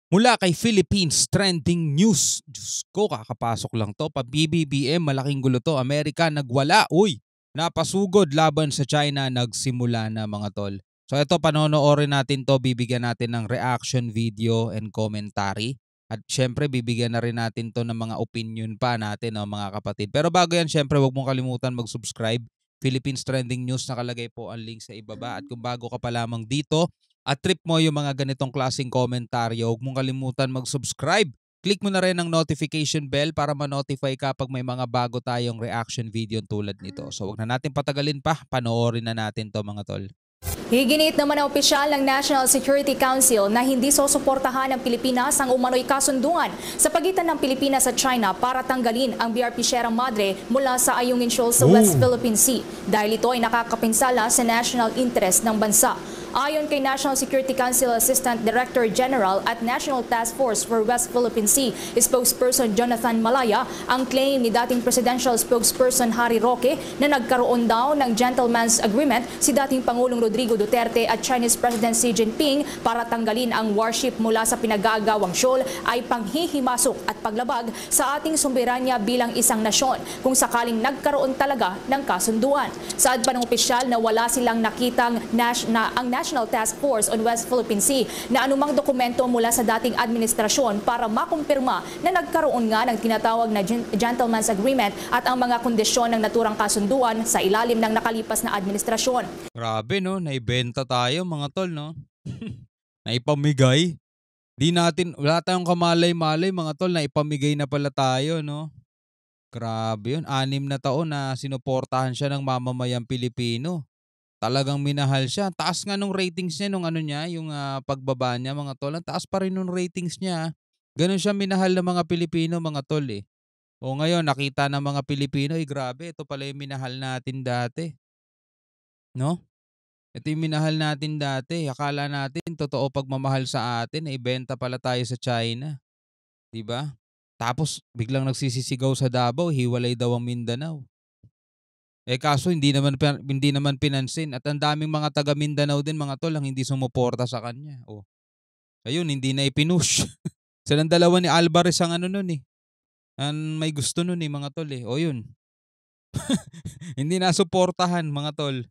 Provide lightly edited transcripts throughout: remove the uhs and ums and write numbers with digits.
Mula kay Philippines Trending News. Diyos ko, kakapasok lang to. Pa-BBBM, malaking gulo to. Amerika, nagwala. Uy, napasugod laban sa China, nagsimula na mga tol. So ito, panonoorin natin to. Bibigyan natin ng reaction video and commentary. At syempre, bibigyan na rin natin to ng mga opinion pa natin, no, mga kapatid. Pero bago yan, syempre, huwag mong kalimutan mag-subscribe. Philippines Trending News, nakalagay po ang link sa ibaba. At kung bago ka pa lamang dito, at trip mo yung mga ganitong klaseng komentaryo, huwag mong kalimutan mag-subscribe. Click mo na rin ang notification bell para ma-notify ka pag may mga bago tayong reaction video tulad nito. So huwag na natin patagalin pa, panoorin na natin to mga tol. Higinit naman ng opisyal ng National Security Council na hindi susuportahan ng Pilipinas ang umano'y kasunduan sa pagitan ng Pilipinas at China para tanggalin ang BRP Sierra Madre mula sa Ayungin Shoal sa West Philippine Sea dahil ito ay nakakapinsala sa national interest ng bansa. Ayon kay National Security Council Assistant Director General at National Task Force for West Philippine Sea spokesperson Jonathan Malaya, ang claim ni dating presidential spokesperson Harry Roque na nagkaroon daw ng gentleman's agreement si dating Pangulong Rodrigo Duterte at Chinese President Xi Jinping para tanggalin ang warship mula sa pinag-aagawang shoal ay panghihimasok at paglabag sa ating soberanya bilang isang nasyon kung sakaling nagkaroon talaga ng kasunduan. Saad pa ng opisyal na wala silang nakitang ang National Task Force on West Philippine Sea na anumang dokumento mula sa dating administrasyon para makumpirma na nagkaroon nga ng tinatawag na gentleman's agreement at ang mga kondisyon ng naturang kasunduan sa ilalim ng nakalipas na administrasyon. Grabe no, naibenta tayo mga tol no. Naipamigay. Wala tayong kamalay-malay mga tol, naipamigay na pala tayo no. Grabe yun, 6 na taon na sinuportahan siya ng mamamayang Pilipino. Talagang minahal siya. Taas nga nung ratings niya nung yung pagbaba niya mga tol. Ang taas pa rin nung ratings niya. Ganun siya minahal ng mga Pilipino mga tol eh. O ngayon nakita ng mga Pilipino, grabe, ito pala yung minahal natin dati. No? Ito yung minahal natin dati. Akala natin totoo pagmamahal sa atin, ibenta pala tayo sa China. 'Di ba? Tapos biglang nagsisisigaw sa Davao, hiwalay daw ang Mindanao. Kaso hindi naman pinansin at ang daming mga taga Mindanao din mga tol ang hindi sumuporta sa kanya. Oh. Ayun, hindi na ipinush. Silang dalawa ni Alvarez ang nun eh. Ang may gusto nun eh mga tol eh. O yun. Hindi na suportahan mga tol.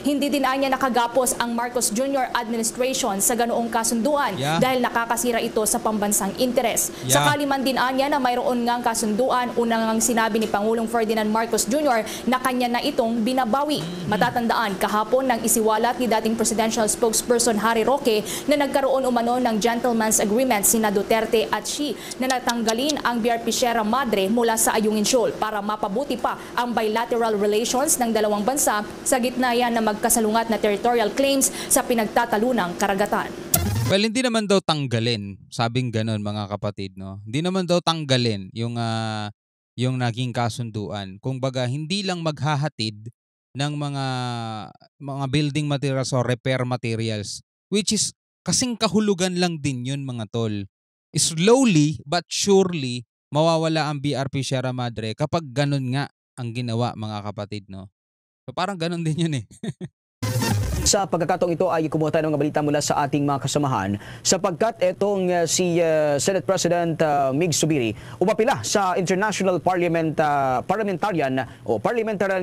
Hindi din anya nakagapos ang Marcos Jr. administration sa ganoong kasunduan dahil nakakasira ito sa pambansang interes. Sakali man din anya na mayroon ngang kasunduan, unang ngang sinabi ni Pangulong Ferdinand Marcos Jr. na kanya na itong binabawi. Matatandaan kahapon nang isiwalat ni dating presidential spokesperson Harry Roque na nagkaroon umano ng gentleman's agreement sina Duterte at Xi na natanggalin ang BRP Sierra Madre mula sa Ayungin Shoal para mapabuti pa ang bilateral relations ng dalawang bansa sa gitna yan na magkasalungat na territorial claims sa pinagtatalunang karagatan. Well, hindi naman daw tanggalin, sabing ganon mga kapatid, no? Hindi naman daw tanggalin yung naging kasunduan. Kung baga, hindi lang maghahatid ng mga building materials o repair materials, which is kasing kahulugan lang din yun mga tol. Slowly but surely, mawawala ang BRP Sierra Madre kapag ganon nga ang ginawa mga kapatid, no? So parang ganun din yun eh. Sa pagkakataong ito ay kumuha tayo ng balita mula sa ating mga kasamahan sapagkat itong si Senate President Mig Zubiri umapila sa International Parliamentarian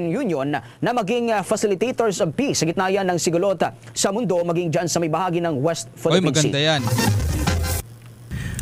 Union na maging facilitators of peace sa gitna yan ng sigulot sa mundo maging dyan sa may bahagi ng West Philippine Sea. Maganda yan.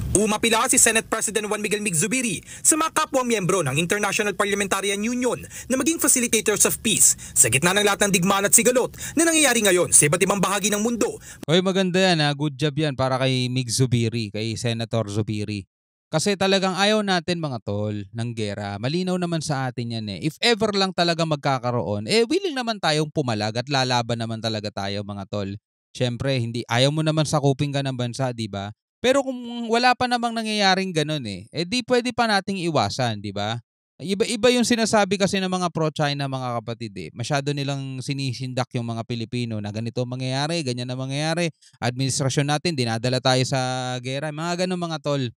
Umapila si Senate President Juan Miguel Mig Zubiri sa mga kapwa-miyembro ng International Parliamentarian Union na maging facilitators of peace sa gitna ng lahat ng digmaan at sigalot na nangyayari ngayon sa iba't ibang bahagi ng mundo. Maganda yan ha. Good job yan para kay Mig Zubiri, kay Senator Zubiri. Kasi talagang ayaw natin mga tol ng gera. Malinaw naman sa atin yan eh. If ever lang talaga magkakaroon, willing naman tayong pumalag at lalaban naman talaga tayo mga tol. Siyempre, ayaw mo naman sakupin ka ng bansa, di ba? Pero kung wala pa namang nangyayaring ganun di pwede pa nating iwasan, di ba? Iba yung sinasabi kasi ng mga pro-China mga kapatid eh. Masyado nilang sinisindak yung mga Pilipino na ganito mangyayari, ganyan na mangyayari. Administrasyon natin, dinadala tayo sa gera. Mga ganun mga tol.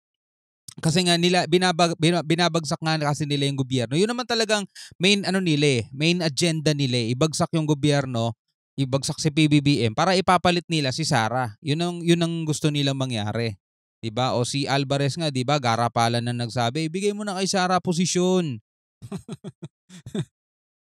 Kasi nga binabagsak nga kasi nila yung gobyerno. Yun naman talagang main agenda nila. Ibagsak yung gobyerno, ibagsak si PBBM para ipapalit nila si Sara. Yun ang gusto nilang mangyari. 'Di ba? O si Alvarez nga, 'di ba, garapalan na nagsabi, ibigay mo na kay Sara posisyon.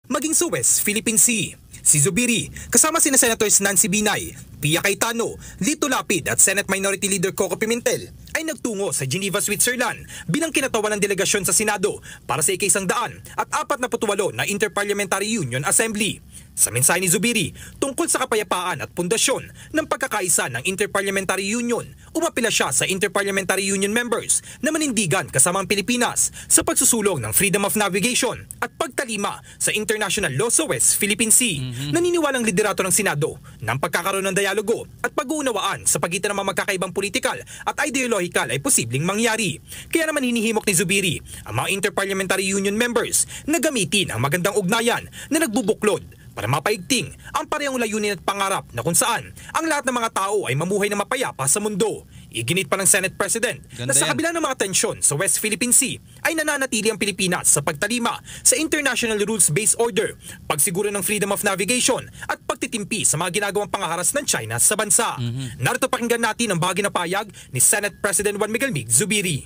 Maging sa West Philippine Sea, si Zubiri kasama sina Senators Nancy Binay, Pia Cayetano, Lito Lapid at Senate Minority Leader Coco Pimentel ay nagtungo sa Geneva, Switzerland bilang kinatawan ng delegasyon sa Senado para sa ika-100 at 48 na Interparliamentary Union Assembly. Sa mensahe ni Zubiri tungkol sa kapayapaan at pundasyon ng pagkakaisa ng Interparliamentary Union, umapila siya sa Interparliamentary Union members na manindigan kasama ang Pilipinas sa pagsusulong ng freedom of navigation at pagtalima sa international law sa West Philippine Sea. Naniniwalang liderato ng Senado ng pagkakaroon ng dialogo at pag-uunawaan sa pagitan ng mga magkakaibang politikal at ideological ay posibleng mangyari. Kaya naman hinihimok ni Zubiri ang mga Interparliamentary Union members na gamitin ang magandang ugnayan na nagbubuklod para mapaigting ang parehong layunin at pangarap na kung saan ang lahat ng mga tao ay mamuhay na mapayapa sa mundo. Iginit pa ng Senate President na sa kabila ng mga tensyon sa West Philippine Sea ay nananatili ang Pilipinas sa pagtalima sa International Rules-Based Order, pagsiguro ng freedom of navigation at pagtitimpi sa mga ginagawang pangaharas ng China sa bansa. Narito pakinggan natin ang bahagi na payag ni Senate President Juan Miguel Mig Zubiri.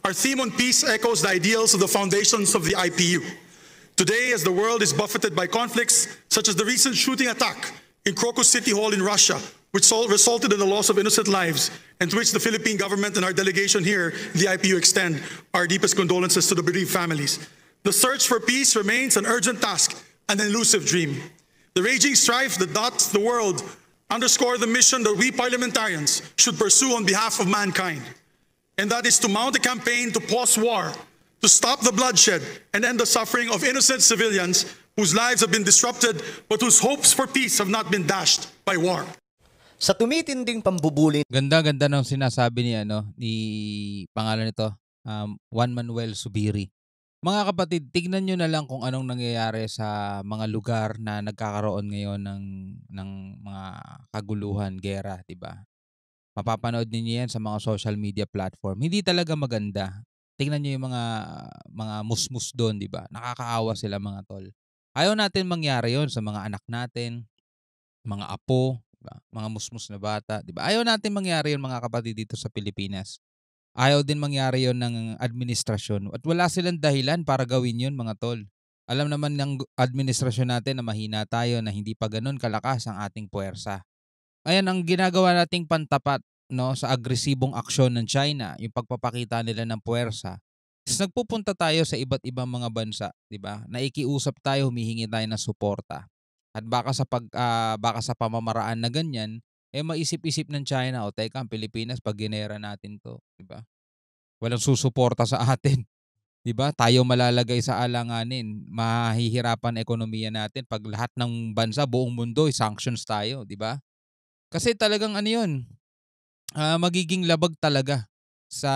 Our theme on peace echoes the ideals of the foundations of the IPU. Today, as the world is buffeted by conflicts such as the recent shooting attack in Crocus City Hall in Russia, which resulted in the loss of innocent lives, and to which the Philippine government and our delegation here, the IPU, extend our deepest condolences to the bereaved families. The search for peace remains an urgent task, an elusive dream. The raging strife that dots the world underscore the mission that we parliamentarians should pursue on behalf of mankind, and that is to mount a campaign to pause war, to stop the bloodshed and end the suffering of innocent civilians whose lives have been disrupted but whose hopes for peace have not been dashed by war. Sa tumitinding pambubuli Ganda-ganda ng sinasabi ni pangalan nito, Juan Manuel Zubiri. Mga kapatid, tignan nyo na lang kung anong nangyayari sa mga lugar na nagkakaroon ngayon ng mga kaguluhan, gera, 'di ba? Mapapanood niyo 'yan sa mga social media platform. Hindi talaga maganda. Tingnan niyo yung mga musmus doon, 'di ba? Nakakaawa sila, mga tol. Ayaw natin mangyari 'yon sa mga anak natin, mga apo, 'di ba? Mga musmus na bata, 'di ba? Ayaw natin mangyari 'yon, mga kapatid, dito sa Pilipinas. Ayaw din mangyari 'yon ng administrasyon at wala silang dahilan para gawin 'yon, mga tol. Alam naman ng administrasyon natin na mahina tayo, na hindi pa ganoon kalakas ang ating puwersa. Ayan ang ginagawa nating pantapat, no, sa agresibong aksyon ng China, yung pagpapakita nila ng puwersa. Tapos nagpupunta tayo sa iba't ibang mga bansa, 'di ba? Naikiusap tayo, humihingi tayo ng suporta. At baka sa pamamaraan na ganyan, maisip-isip ng China, o teka, ang Pilipinas pag ginera natin 'to, 'di ba? Walang susuporta sa atin, 'di ba? Tayo malalagay sa alanganin, mahihirapan ekonomiya natin pag lahat ng bansa, buong mundo, sanctions tayo, 'di ba? Kasi talagang magiging labag talaga sa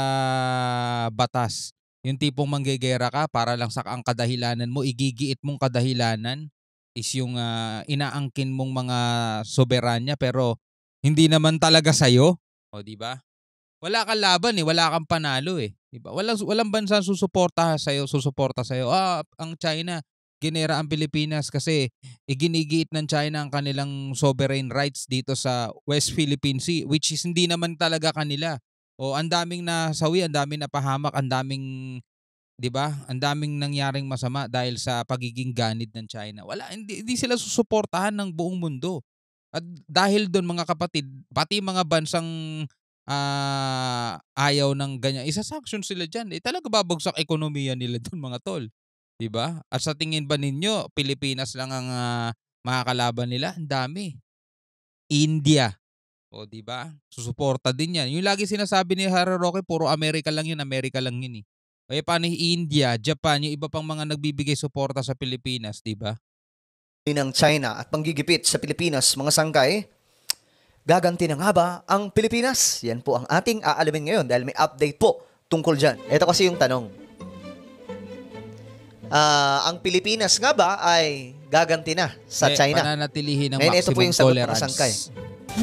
batas. Yung tipong manggegera ka para lang sa ang kadahilanan mo, igigiit mong kadahilanan is yung inaangkin mong mga soberanya pero hindi naman talaga sa'yo. O, di ba? Wala kang laban wala kang panalo di ba? Walang bansa susuporta sa'yo. Ang China, ginera ang Pilipinas kasi iginigiit ng China ang kanilang sovereign rights dito sa West Philippine Sea, which is hindi naman talaga kanila. O ang daming nasawi, ang daming napahamak, ang daming, 'di ba? Ang daming nangyaring masama dahil sa pagiging ganid ng China. Hindi sila susuportahan ng buong mundo. At dahil doon, mga kapatid, pati mga bansang ayaw ng ganyan, isa-sanction sila diyan. Talaga babagsak ekonomiya nila doon, mga tol. 'Di ba? At sa tingin ba ninyo Pilipinas lang ang makakalaban nila? Ang dami. India. O, 'di ba? Susuporta din 'yan. Yung lagi sinasabi ni Harry Roque, puro Amerika lang 'yun, Amerika lang 'yun . Paano India, Japan, yung iba pang mga nagbibigay suporta sa Pilipinas, 'di ba? ng China at panggigipit sa Pilipinas, mga sangkay, gaganti na nga ba ang Pilipinas? Yan po ang ating aalamin ngayon dahil may update po tungkol dyan. Ito kasi yung tanong. Ang Pilipinas nga ba ay gaganti na sa China? Pananatilihin ng ngayon, maximum ito po yung sagot, tolerance. mga sangkay.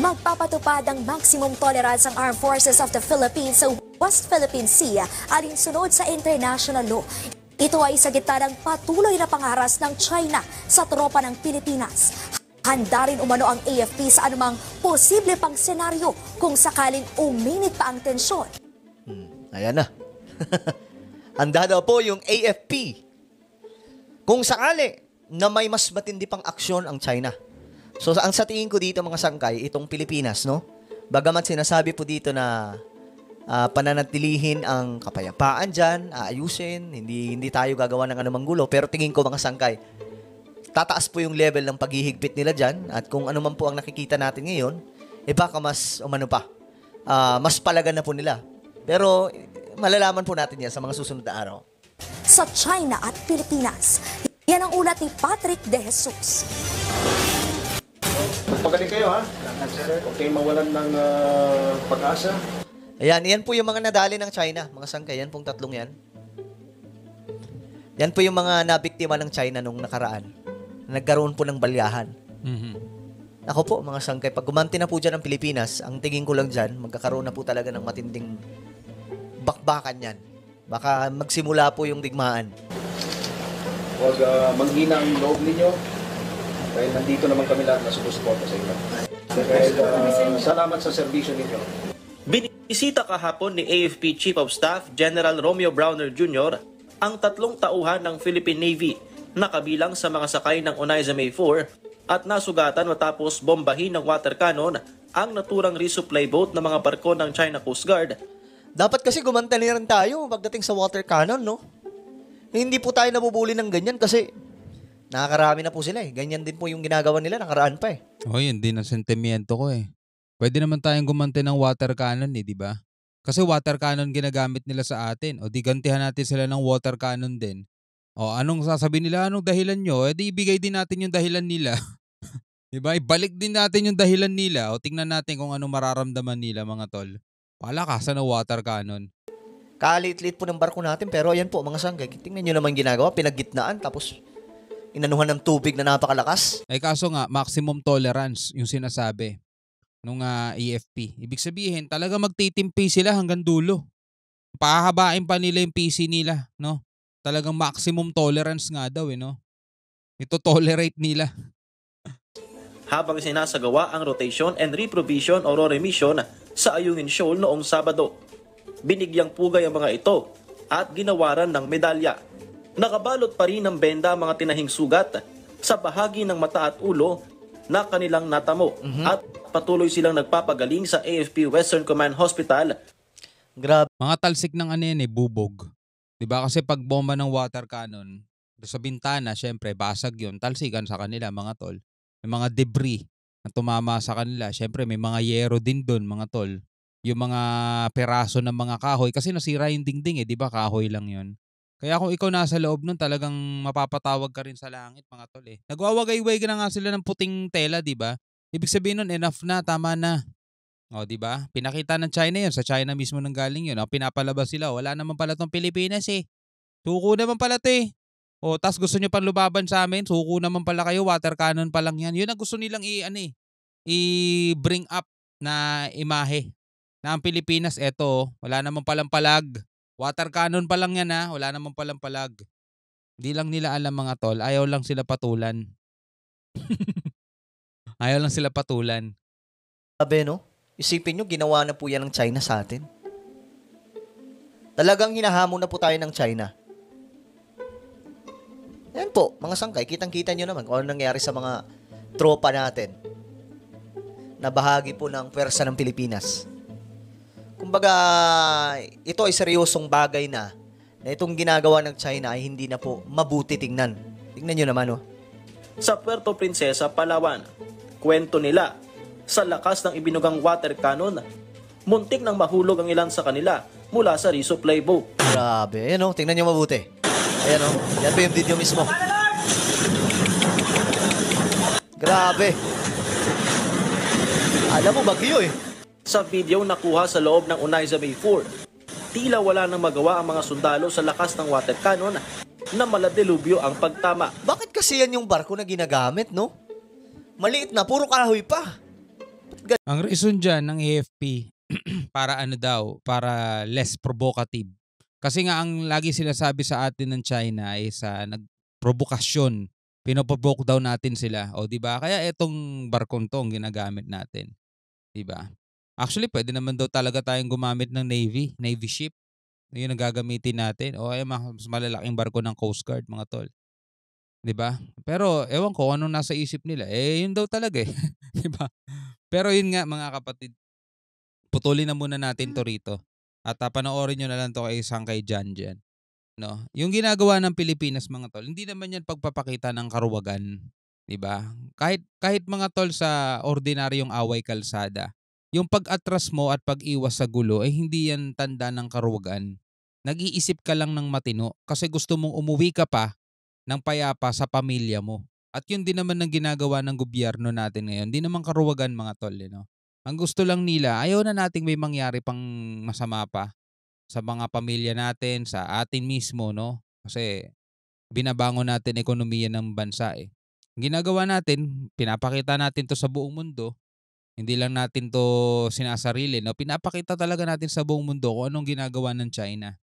Magpapatupad ang maximum tolerance ang Armed Forces of the Philippines sa West Philippine Sea alinsunod sa international law. Ito ay sa gitna ng patuloy na pangaras ng China sa tropa ng Pilipinas. Handa rin umano ang AFP sa anumang posible pang senaryo kung sakaling uminit pa ang tensyon. Ayan na. Handa daw po yung AFP. Kung sakali na may mas matindi pang aksyon ang China. So ang sa tingin ko dito mga sangkay, itong Pilipinas, no? Bagamat sinasabi po dito na pananatilihin ang kapayapaan dyan, aayusin, hindi tayo gagawa ng anumang gulo, pero tingin ko mga sangkay, tataas po yung level ng paghihigpit nila dyan, at kung ano man po ang nakikita natin ngayon, baka mas umano pa, mas palagan na po nila. Pero malalaman po natin yan sa mga susunod na araw. Sa China at Pilipinas, yan ang ulat ni Patrick De Jesus. Magpagaling kayo ha. Huwag kayong mawalan ng pag-asa. Ayan, yan po yung mga nadali ng China, mga sangkay, yan pong tatlong yan. Yan po yung mga nabiktima ng China nung nakaraan. Nagkaroon po ng balyahan. Ako po, mga sangkay, pag gumanti na po dyan ang Pilipinas, ang tingin ko lang dyan, magkakaroon na po talaga ng matinding bakbakan yan. Baka magsimula po yung digmaan. Huwag manghina ang loob ninyo. Dahil nandito naman kami lahat na sumusuporta sa inyo. Dahil salamat sa serbisyo ninyo. Binisita kahapon ni AFP Chief of Staff General Romeo Browner Jr. ang 3 tauhan ng Philippine Navy na kabilang sa mga sakay ng Onaiza May 4 at nasugatan matapos bombahin ng water cannon ang naturang resupply boat ng mga barko ng China Coast Guard. Dapat kasi gumantali rin tayo pagdating sa water cannon, no? Hindi po tayo nabubuli ng ganyan kasi nakakarami na po sila eh. Ganyan din po yung ginagawa nila, nakaraan pa eh. Oh, yun din ang sentimiento ko eh. Pwede naman tayong gumanti ng water cannon eh, di ba? Kasi water cannon ginagamit nila sa atin. O di gantihan natin sila ng water cannon din. O anong sasabihin nila? Anong dahilan nyo? E di ibigay din natin yung dahilan nila. Di ba? Ibalik din natin yung dahilan nila. O tingnan natin kung anong mararamdaman nila mga tol. Palakasan ng water cannon. Kalit-lit po ng barko natin pero ayan po mga sanggay. Tingnan nyo naman ginagawa. Pinagitnaan tapos inanuhan ng tubig na napakalakas. Ay kaso nga, maximum tolerance yung sinasabi nung AFP. Ibig sabihin, talaga magtitimpi sila hanggang dulo. Pahahabain pa nila yung PC nila, no? Talagang maximum tolerance nga daw, no? Ito tolerate nila. Habang sinasagawa ang rotation and reprovision o remission sa Ayungin Shoal noong Sabado, binigyang pugay ang mga ito at ginawaran ng medalya. Nakabalot pa rin ng benda ang mga tinahing sugat sa bahagi ng mata at ulo na kanilang natamo at patuloy silang nagpapagaling sa AFP Western Command Hospital. Grabe. Mga talsik ng ano yan bubog. Diba kasi pag bomba ng water cannon, sa bintana, syempre, basag yun. Talsikan sa kanila, mga tol. May mga debris na tumama sa kanila. Syempre, may mga yero din doon, mga tol. Yung mga peraso ng mga kahoy. Kasi nasira yung dingding diba? Kahoy lang yun. Kaya kung ikaw nasa loob nun, talagang mapapatawag ka rin sa langit, mga tol Nagwawagay-way na nga sila ng puting tela, di ba? Ibig sabihin nun, enough na, tama na. O, di ba? Pinakita ng China yun. Sa China mismo nang galing yun. O, pinapalabas sila. Wala naman pala tong Pilipinas Suko naman pala to O, tas gusto nyo pang lubaban sa amin. Suko naman pala kayo. Water cannon pa lang yan. Yun ang gusto nilang i-bring up na imahe. Na ang Pilipinas, eto, wala naman palang palag. Water cannon pa lang yan wala naman palang palag. Hindi lang nila alam mga tol, ayaw lang sila patulan. Ayaw lang sila patulan. Sabi no, isipin nyo, ginawa na po yan ng China sa atin. Talagang hinahamon na po tayo ng China. Yan po, mga sangkay, kitang-kita nyo naman kung ano nangyari sa mga tropa natin na bahagi po ng pwersa ng Pilipinas. Kumbaga, ito ay seryosong bagay na itong ginagawa ng China ay hindi na po mabuti tingnan. Tingnan nyo naman, Sa Puerto Princesa, Palawan, kwento nila, sa lakas ng ibinugang water cannon, muntik nang mahulog ang ilan sa kanila mula sa resupply boat. Grabe. Ayan tingnan nyo mabuti. Ayan yan po yung video mismo. Grabe. Alam mo, bagyo Sa video nakuha sa loob ng Onaiza May 4, tila wala nang magawa ang mga sundalo sa lakas ng water cannon na maladelubyo ang pagtama. Bakit kasi yan yung barko na ginagamit, no? Maliit na, puro kahoy pa. Ang reason dyan ng AFP, para para less provocative. Kasi nga ang lagi sila sabi sa atin ng China ay sa nagprovokasyon pinoprovoke daw natin sila. O, di ba? Kaya etong barkong to ang ginagamit natin. Di ba? Actually, pwede naman daw talaga tayong gumamit ng Navy ship. Yun ang gagamitin natin. O ay mas malalaking barko ng Coast Guard, mga tol. 'Di ba? Pero ewan ko anong nasa isip nila. Yun daw talaga eh. 'Di ba? Pero yun nga mga kapatid, putulin na muna natin to rito. At panoorin nyo na lang to kay Sangkay Jan dyan. No? Yung ginagawa ng Pilipinas mga tol, hindi naman yan pagpapakita ng karuwagan. 'Di ba? Kahit mga tol sa ordinaryong away kalsada, yung pag-atras mo at pag-iwas sa gulo ay hindi yan tanda ng karuwagan. Nag-iisip ka lang ng matino kasi gusto mong umuwi ka pa ng payapa sa pamilya mo. At yun din naman ang ginagawa ng gobyerno natin ngayon. Hindi naman karuwagan mga tol. No? Ang gusto lang nila, ayaw na nating may mangyari pang masama pa sa mga pamilya natin, sa atin mismo. No? Kasi binabangon natin ekonomiya ng bansa eh. Ang ginagawa natin, pinapakita natin to sa buong mundo. Hindi lang natin to sinasarili. No? Pinapakita talaga natin sa buong mundo kung anong ginagawa ng China.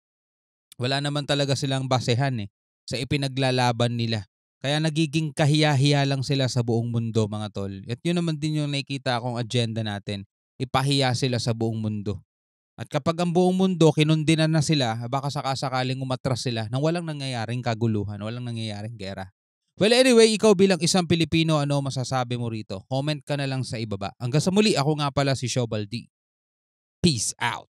Wala naman talaga silang basehan eh sa ipinaglalaban nila. Kaya nagiging kahiya-hiya lang sila sa buong mundo mga tol. At yun naman din yung nakikita akong agenda natin. Ipahiya sila sa buong mundo. At kapag ang buong mundo kinundinan na sila, baka sakasakaling umatras sila nang walang nangyayaring kaguluhan, walang nangyayaring gera. Well anyway, ikaw bilang isang Pilipino, ano masasabi mo rito? Comment ka na lang sa ibaba. Hanggang sa muli, ako nga pala si Shobal D. Peace out!